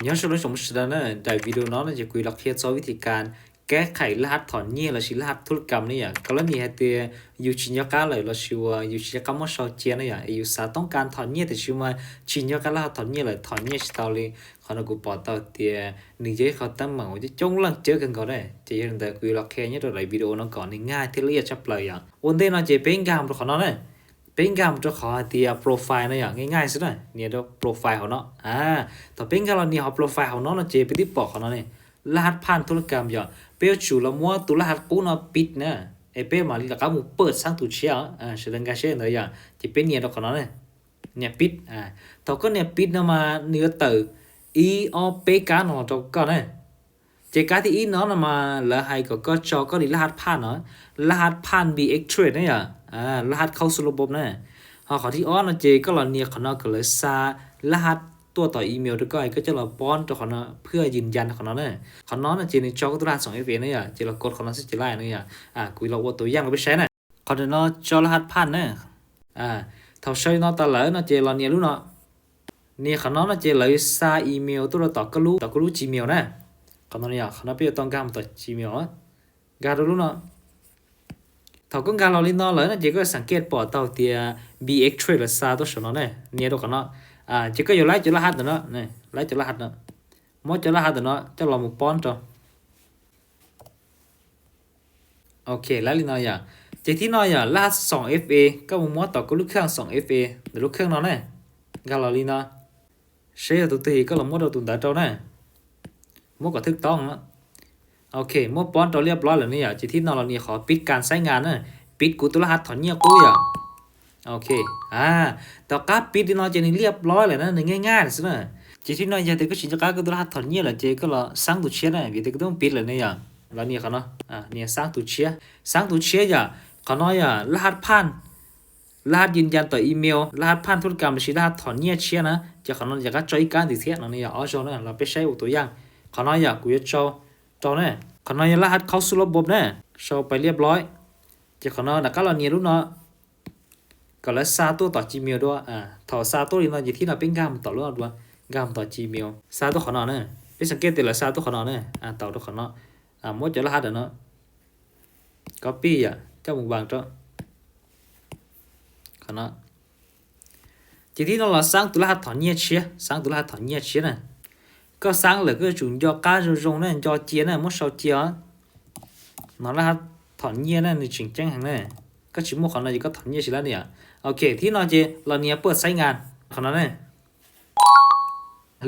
ย้อนสมมตินะในวิดีโอน้องจะคุยหลักเทียนวิธีการแก้ไขรหัสถอนเงี้ยและชิ้นรหัสธุรกรรมนี่อย่างกรณีให้เตียอยู่ชิ้นยาการเลยเราชัวอยู่ชิ้นยาการมั่วชอเจียนี่อย่างอยู่สาต้องการถอนเงี้ยแต่ชัวมาชิ้นยาการรหัสถอนเงี้ยเลยถอนเงี้ยสตอรี่เขาเรากูปอต่อเตียนี่จะเขาตั้งหมั่งว่าจะจงลังเจอกันก่อนได้จะยังแต่คุยหลักแค่นี้ตัวไหนวิดีโอน้องก่อนนี่ง่ายที่ละเอียดชับเลยอย่างวันเดียวเราจะเป็นการของน้องเนี่ยเป็นการจะขอเตียโปรไฟล์นะอย่างง่ายๆสุดเลยเนี่ยตัวโปรไฟล์ของน้องแต่เป็นการเราเนี่ยเขาโปรไฟล์ของน้องเราจะไปที่ปอกของน้องเนี่ยรหัสผ่านธุรกรรมอย่างเปียจูละมัวตุรหัสกูน่ะปิดนะไอเปียมาลีละก็มึงเปิดสร้างตุเชียแสดงการเช่นอะไรอย่างจะเป็นเนี่ยดอกของน้องเนี่ยปิดแต่ก็เนี่ยปิดนะมาเนื้อเตออีอเปการของเราก็เนี่ยเจการที่อีน้องนะมาแล้วให้ก็จอก็ดีรหัสผ่านเนาะรหัสผ่าน BX Trade เนี่ยรหัสเข้าสู่ระบบนะขอที่อ้อนนะเจก็เราเนี่ยของเราก็เลยซารหัสตัวต่ออีเมลด้วยก็จะเราป้อนตัวของเราเพื่อยืนยันของเราเนี่ยของน้องนะเจในจอก็ตัวรหัส2FA เนี่ยเจเรากดของเราสิจะไล่เนี่ยคุยเราว่าตัวอย่างเราไปใช้นะขอเดี๋ยวน้องจอรหัสผ่านเนี่ยถ้าใช้น้องตาเหลือนะเจเราเนี่ยรู้เนาะเนี่ยของน้องนะเจเลยซาอีเมลตัวเราต่อก็รู้ Gmail นะของน้องเนี่ยของน้องเพื่อต้องการต่อ Gmail การรู้เนาะถ้าก็การเราเล่นน้องเลยนะเจก็สังเกตปอดเต่าเตีย BX Trade ซาตัวสนเนี่ยตัวของน้องchỉ có nhiều lái cho lá hát nữa này lái cho lá hát nữa mỗi cho lá hát nữa cho là một pon cho ok lái lên nói giờ chỉ tí nói giờ lá 2FA các một món tàu có lúc khang 2FA để lúc khang nó này gà lò lên nó sẽ tụi tì có là món đầu tụi đã trâu này món có thức to nữa ok món pon trâu liệp lói là này giờ chỉ tí nói là này khóปิดการใช้งานนะปิดกูตัวรหัสถอนเนี่ยกูอย่าโอเคต่อการปิดที่น้อยจะนี่เรียบร้อยเลยนะในง่ายๆสินะจีที่น้อยจะแต่ก็ชินจะการก็ตัวรหัสถอนเนี่ยแหละเจก็ละสร้างตัวเชียนะวิธีก็ต้องปิดเลยเนี่ยแล้วเนี่ยเขาเนาะเนี่ยสร้างตัวเชียอย่าเขาน้อยรหัสผ่านรหัสยืนยันต่ออีเมลรหัสผ่านธุรกรรมหรือรหัสถอนเนี่ยเชียนะจะเขาน้อยจะก็จอยการติดเทียนเนี่ยอ๋อโชว์เนี่ยเราไปใช้ตัวอย่างเขาน้อยกูจะโชว์เนี่ยเขาน้อยรหัสเข้าสู่ระบบเนี่ยโชว์ไปเรียบร้อยจะเขาน้อยก็เราเนี่ยรู้เนาะก็แล้วซาตัวต่อ Gmail ด้วยถอดซาตัวนี้เราอยู่ที่เราเป็นกามต่อรอดด้วยกามต่อ Gmail ซาตัวของเราเนี่ยเป็นสังเกตแต่ละซาตัวของเราเนี่ยต่อตัวของเรามดจะรหัสเนาะ copy เจ้ามุงบางเจ้าของเราทีที่เราสร้างตัวรหัสถอนเนี่ยเชียสร้างตัวรหัสถอนเนี่ยเชียเนี่ยก็สร้างเลยก็จุดยอการจงเนี่ยจอเจียเนี่ยมดเสาเจียnóรหัสถอนเนี่ยเนี่ยในจริงจังเนี่ยก็ชิมมุกของเราจะก็ถอนเนี่ยสิแล้วเนี่ยโอเคที่น้อยเจเราเนี่ยเปิดใช้งานของเราเนี่ย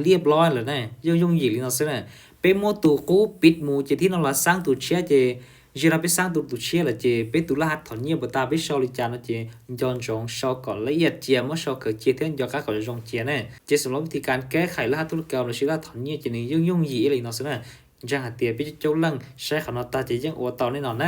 เรียบร้อยเลยเนี่ยยุ่งหยิบเลยเนาะสิเนี่ยเป็นโมตัวกูปิดมูเจที่เราสร้างตัวเชียเจเราไปสร้างตัวเชียละเจเป็นตัวรหัสถอนเนี่ยบตาไปชอลิจานเจย้อนจงชอก่อนละเอียดเจียเมื่อชอเกิดเจเท่นยอการก่อนจงเจียเนี่ยเจสำหรับวิธีการแก้ไขรหัสธุรกรรมหรือชื่อรหัสถอนเนี่ยเจนี่ยุ่งหยิบเลยเนาะสิเนี่ยจังหาเตียไปโจลังใช้ขนาดตาเจยังอวดต่อแน่นอนนะ